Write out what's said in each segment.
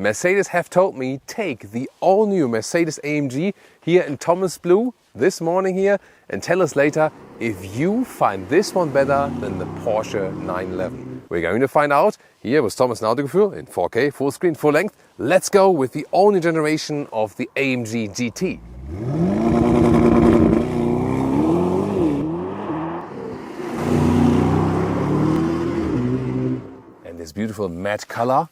Mercedes have told me take the all-new Mercedes AMG here in Thomas Blue this morning here and tell us later if you find this one better than the Porsche 911. We're going to find out here with Thomas Autogefühl in 4K, full screen, full length. Let's go with the all-new generation of the AMG GT. And this beautiful matte color.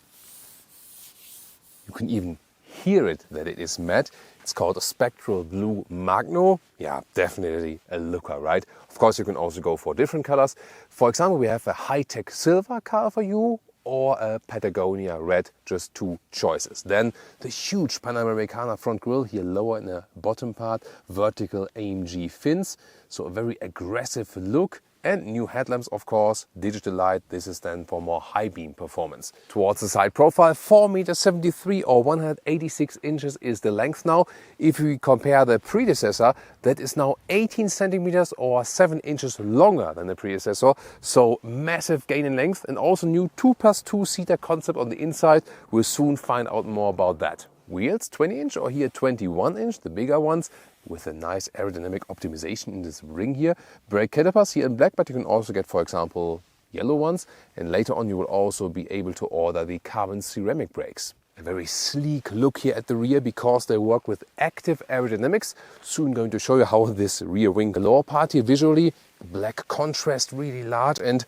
You can even hear it that it is matte. It's called a Spectral Blue Magno. Yeah, definitely a looker, right? Of course, you can also go for different colors. For example, we have a high-tech silver color for you or a Patagonia red, just two choices. Then the huge Panamericana front grille here lower in the bottom part, vertical AMG fins, so a very aggressive look. And new headlamps, of course, digital light. This is then for more high beam performance. Towards the side profile, 4.73 meters or 186 inches is the length now. If we compare the predecessor, that is now 18 centimeters or 7 inches longer than the predecessor. So massive gain in length, and also new 2+2 seater concept on the inside. We'll soon find out more about that. Wheels 20 inch or here 21 inch, the bigger ones, with a nice aerodynamic optimization in this ring here. Brake calipers here in black, but you can also get, for example, yellow ones. And later on you will also be able to order the carbon ceramic brakes. A very sleek look here at the rear because they work with active aerodynamics. Soon going to show you how this rear wing, the lower part here visually, black contrast, really large, and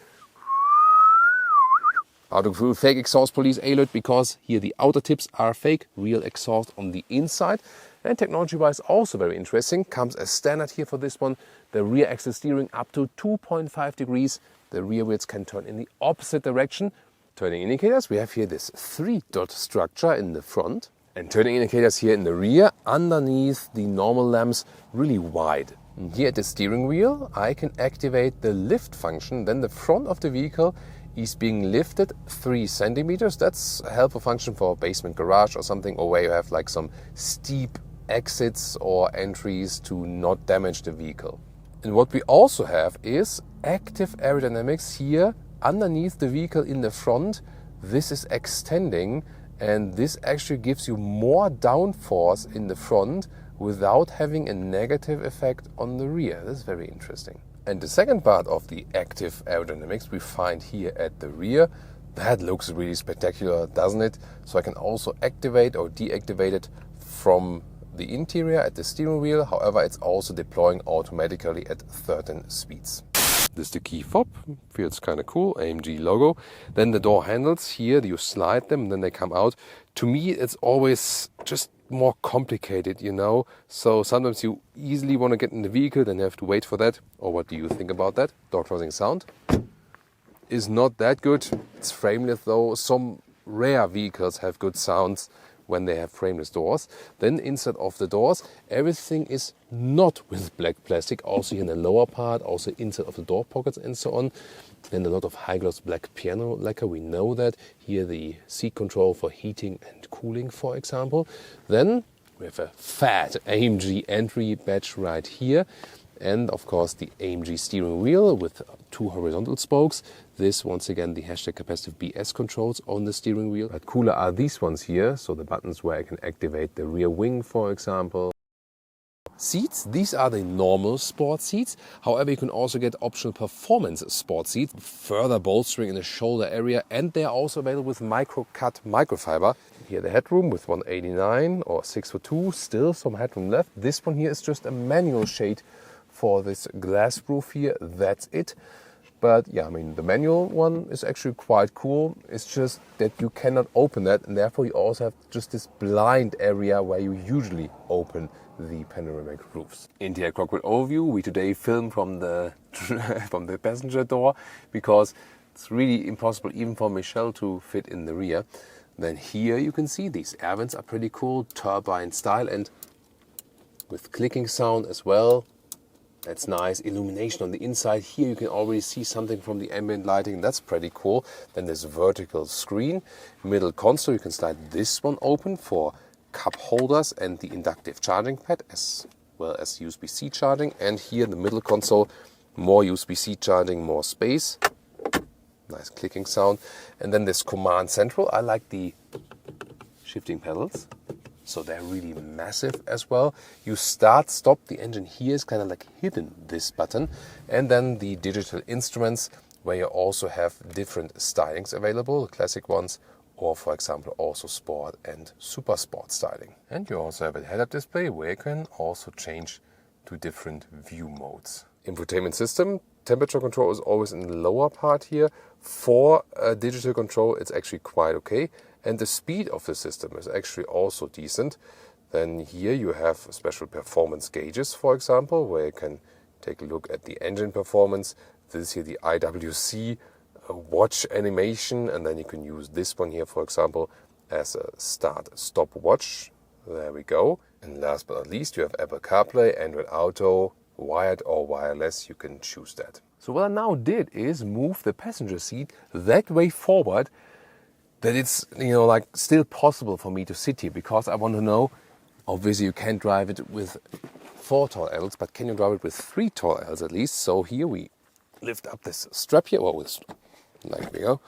Autogefühl fake exhaust police alert because here the outer tips are fake, real exhaust on the inside. And technology-wise also very interesting, comes as standard here for this one, the rear axle steering up to 2.5 degrees. The rear wheels can turn in the opposite direction. Turning indicators, we have here this 3-dot structure in the front. And turning indicators here in the rear, underneath the normal lamps, really wide. And here at the steering wheel, I can activate the lift function, then the front of the vehicle is being lifted 3 centimeters. That's a helpful function for a basement garage or something, or where you have like some steep exits or entries to not damage the vehicle. And what we also have is active aerodynamics here underneath the vehicle in the front. This is extending, and this actually gives you more downforce in the front without having a negative effect on the rear. This is very interesting. And the second part of the active aerodynamics we find here at the rear. That looks really spectacular, doesn't it? So I can also activate or deactivate it from the interior at the steering wheel. However, it's also deploying automatically at certain speeds. This is the key fob, feels kind of cool, AMG logo. Then the door handles, here you slide them and then they come out. To me, it's always just more complicated, you know. So sometimes you easily want to get in the vehicle, then you have to wait for that. Or what do you think about that? Door closing sound is not that good. It's frameless though. Some rare vehicles have good sounds when they have frameless doors. Then inside of the doors, everything is not with black plastic. Also in the lower part, also inside of the door pockets and so on. Then a lot of high gloss black piano lacquer, we know that. Here the seat control for heating and cooling, for example. Then we have a fat AMG entry badge right here. And of course the AMG steering wheel with 2 horizontal spokes. This once again the hashtag capacitive BS controls on the steering wheel. But cooler are these ones here, so the buttons where I can activate the rear wing, for example. Seats, these are the normal sport seats. However, you can also get optional performance sport seats, further bolstering in the shoulder area, and they are also available with micro-cut microfiber. Here the headroom with 189 or 6'2", still some headroom left. This one here is just a manual shade for this glass roof here, that's it. But yeah, I mean, the manual one is actually quite cool. It's just that you cannot open that, and therefore you also have just this blind area where you usually open the panoramic roofs. Interior cockpit overview. We today film from the from the passenger door because it's really impossible even for Michelle to fit in the rear. Then here you can see these air vents are pretty cool, turbine style, and with clicking sound as well. That's nice. Illumination on the inside. Here you can already see something from the ambient lighting. That's pretty cool. Then there's a vertical screen. Middle console, you can slide this one open for cup holders and the inductive charging pad as well as USB-C charging. And here in the middle console, more USB-C charging, more space. Nice clicking sound. And then this command central. I like the shifting pedals. So they're really massive as well. You start, stop, the engine here is kind of like hidden, this button. And then the digital instruments where you also have different stylings available, classic ones, or for example also sport and super sport styling. And you also have a head-up display where you can also change to different view modes. Infotainment system, temperature control is always in the lower part here. For digital control it's actually quite okay. And the speed of the system is actually also decent. Then here you have special performance gauges, for example, where you can take a look at the engine performance. This is here the IWC watch animation, and then you can use this one here, for example, as a start-stop watch. There we go. And last but not least, you have Apple CarPlay, Android Auto, wired or wireless, you can choose that. So what I now did is move the passenger seat that way forward, that it's, like still possible for me to sit here, because I want to know, obviously you can't drive it with 4 tall adults, but can you drive it with 3 tall adults at least? So here we lift up this strap here, like we go.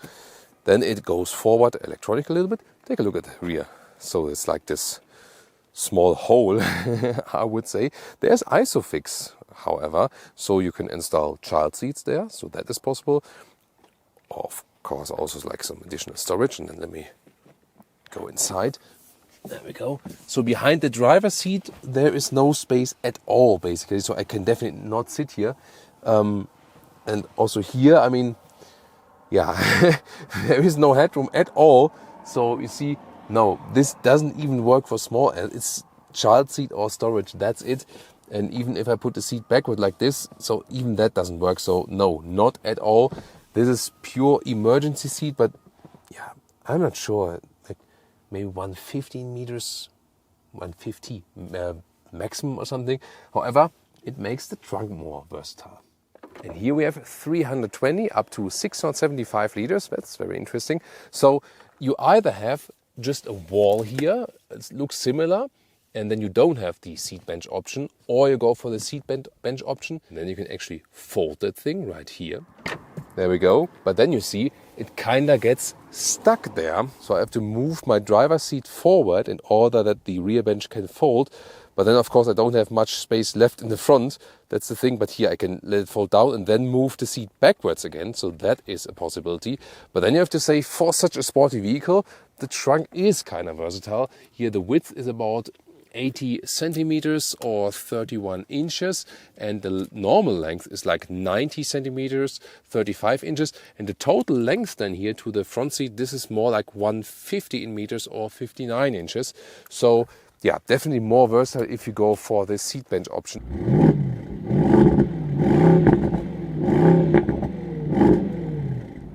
Then it goes forward electronic a little bit. Take a look at the rear. So it's like this small hole, I would say. There's ISOFIX, however, so you can install child seats there, so that is possible. Of course, also like some additional storage, and then let me go inside. There we go. So behind the driver's seat, there is no space at all, basically, so I can definitely not sit here. And also here, I mean, yeah, there is no headroom at all. So you see, no, this doesn't even work for small. It's child seat or storage, that's it. And even if I put the seat backward like this, so even that doesn't work. So no, not at all. This is pure emergency seat, but yeah, I'm not sure. Like maybe 150 meters, 150 maximum or something. However, it makes the trunk more versatile. And here we have 320 up to 675 liters. That's very interesting. So you either have just a wall here, it looks similar, and then you don't have the seat bench option, or you go for the seat bench option, and then you can actually fold that thing right here. There we go. But then you see it kind of gets stuck there. So I have to move my driver's seat forward in order that the rear bench can fold. But then, of course, I don't have much space left in the front. That's the thing. But here I can let it fall down and then move the seat backwards again. So that is a possibility. But then you have to say, for such a sporty vehicle, the trunk is kind of versatile. Here the width is about 80 centimeters or 31 inches, and the normal length is like 90 centimeters, 35 inches, and the total length then here to the front seat, this is more like 150 meters or 59 inches. So yeah, definitely more versatile if you go for the seat bench option.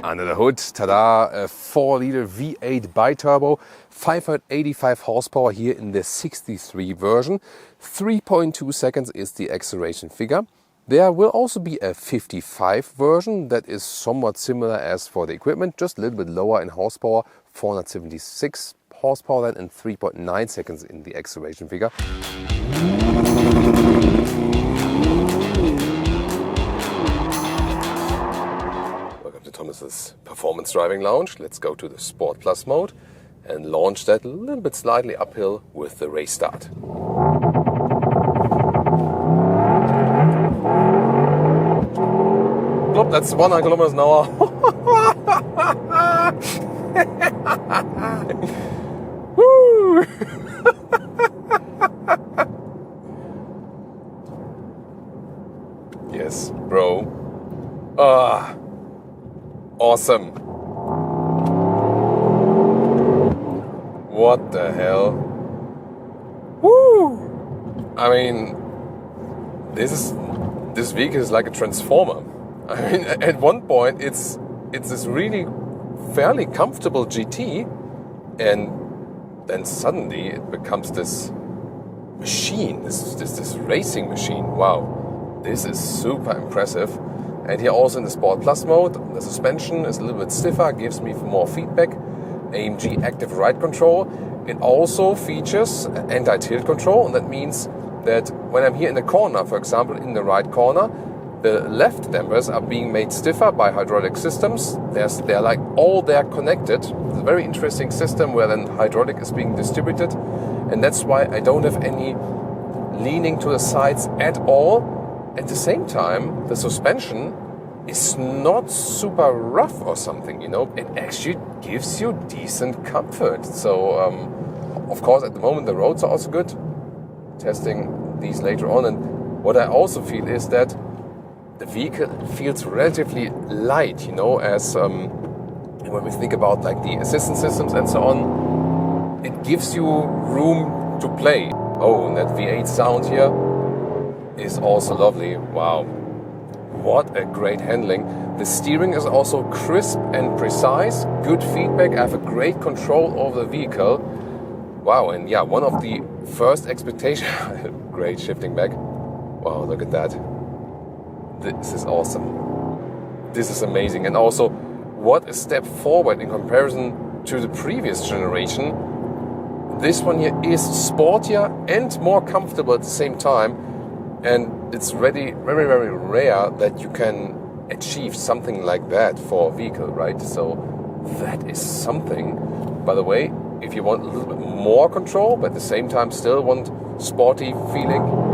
Under the hood, tada, a 4-liter V8 biturbo, 585 horsepower here in the 63 version. 3.2 seconds is the acceleration figure. There will also be a 55 version that is somewhat similar as for the equipment, just a little bit lower in horsepower, 476 horsepower then, and 3.9 seconds in the acceleration figure. Thomas's Performance Driving Lounge. Let's go to the Sport Plus mode and launch that a little bit slightly uphill with the race start. Nope, that's 100 kilometers an hour. Woo! Yes, bro. Awesome. What the hell? Woo! I mean, this vehicle is like a transformer. I mean, at one point it's this really fairly comfortable GT, and then suddenly it becomes this machine, this racing machine. Wow, this is super impressive. And here also in the Sport Plus mode, the suspension is a little bit stiffer, gives me more feedback. AMG Active Ride Control. It also features anti-tilt control, and that means that when I'm here in the corner, for example, in the right corner, The left dampers are being made stiffer by hydraulic systems. They're like all they're connected. It's a very interesting system where then hydraulic is being distributed, and that's why I don't have any leaning to the sides at all. At the same time, the suspension is not super rough or something, you know. It actually gives you decent comfort. So, of course, at the moment the roads are also good. Testing these later on, and what I also feel is that the vehicle feels relatively light, you know, as when we think about like the assistance systems and so on, it gives you room to play. Oh, and that V8 sound here is also lovely. Wow, what a great handling. The steering is also crisp and precise, good feedback. I have a great control over the vehicle. Wow, and yeah, one of the first expectations, great shifting back. Wow, look at that. This is awesome. This is amazing. And also, what a step forward in comparison to the previous generation. This one here is sportier and more comfortable at the same time. And it's really very, very rare that you can achieve something like that for a vehicle, right? So that is something. By the way, if you want a little bit more control, but at the same time still want sporty feeling,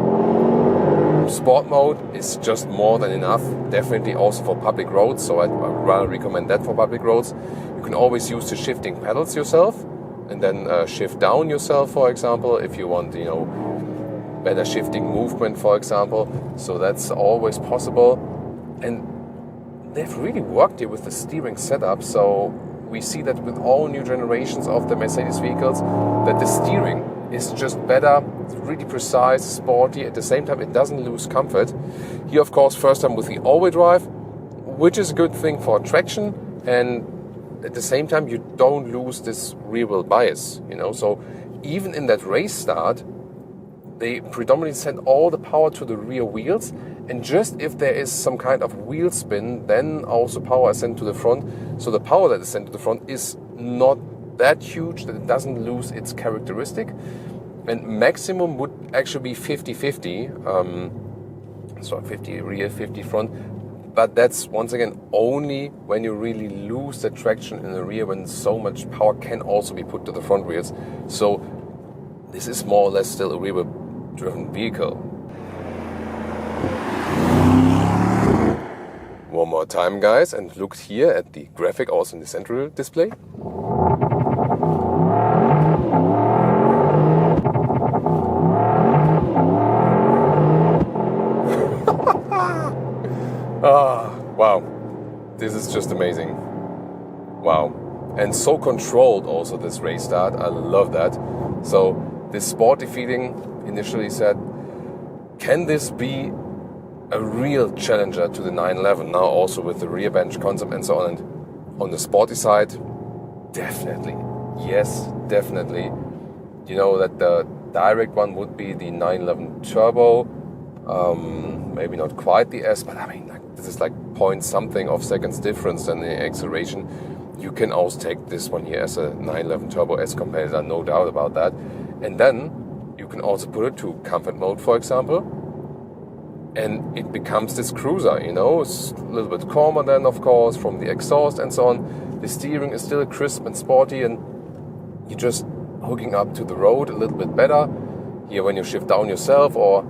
sport mode is just more than enough. Definitely also for public roads, so I'd rather recommend that for public roads. You can always use the shifting pedals yourself, and then shift down yourself, for example, if you want, you know, better shifting movement, for example. So that's always possible. And they've really worked here with the steering setup. So we see that with all new generations of the Mercedes vehicles, that the steering is just better, it's really precise, sporty. At the same time, it doesn't lose comfort. Here, of course, first time with the all-wheel drive, which is a good thing for traction, and at the same time, you don't lose this rear-wheel bias, you know. So even in that race start, they predominantly send all the power to the rear wheels, and just if there is some kind of wheel spin, then also power is sent to the front. So the power that is sent to the front is not that huge that it doesn't lose its characteristic, and maximum would actually be 50-50, so 50 rear, 50 front, but that's once again only when you really lose the traction in the rear, when so much power can also be put to the front wheels. So this is more or less still a rear driven vehicle. One more time, guys, and look here at the graphic also in the central display. Wow, this is just amazing. Wow, and so controlled also, this race start. I love that. So this sporty feeling, initially said, can this be a real challenger to the 911? Now also with the rear bench concept and so on. And on the sporty side, definitely. Yes, definitely. You know that the direct one would be the 911 Turbo. Maybe not quite the S, but I mean, like, this is like point something of seconds difference in the acceleration. You can also take this one here as a 911 Turbo S competitor, no doubt about that. And then you can also put it to comfort mode, for example, and it becomes this cruiser, you know. It's a little bit calmer then, of course, from the exhaust and so on. The steering is still crisp and sporty, and you're just hooking up to the road a little bit better. Here, when you shift down yourself, or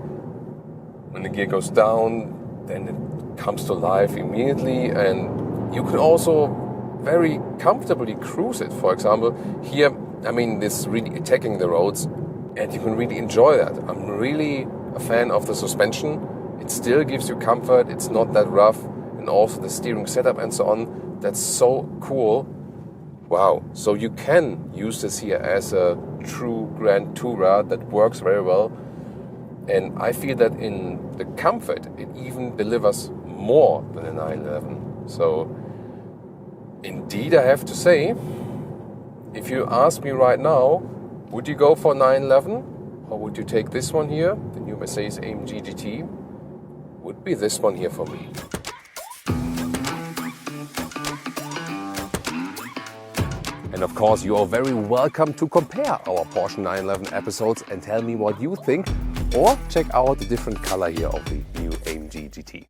when the gear goes down, then it comes to life immediately, and you can also very comfortably cruise it. For example, here, I mean, this really attacking the roads, and you can really enjoy that. I'm really a fan of the suspension. It still gives you comfort, it's not that rough, and also the steering setup and so on. That's so cool. Wow, so you can use this here as a true Grand Tourer that works very well. And I feel that in the comfort, it even delivers more than a 911. So, indeed, I have to say, if you ask me right now, would you go for 911 or would you take this one here, the new Mercedes AMG GT? Would be this one here for me. And of course, you are very welcome to compare our Porsche 911 episodes and tell me what you think, or check out the different color here of the new AMG GT.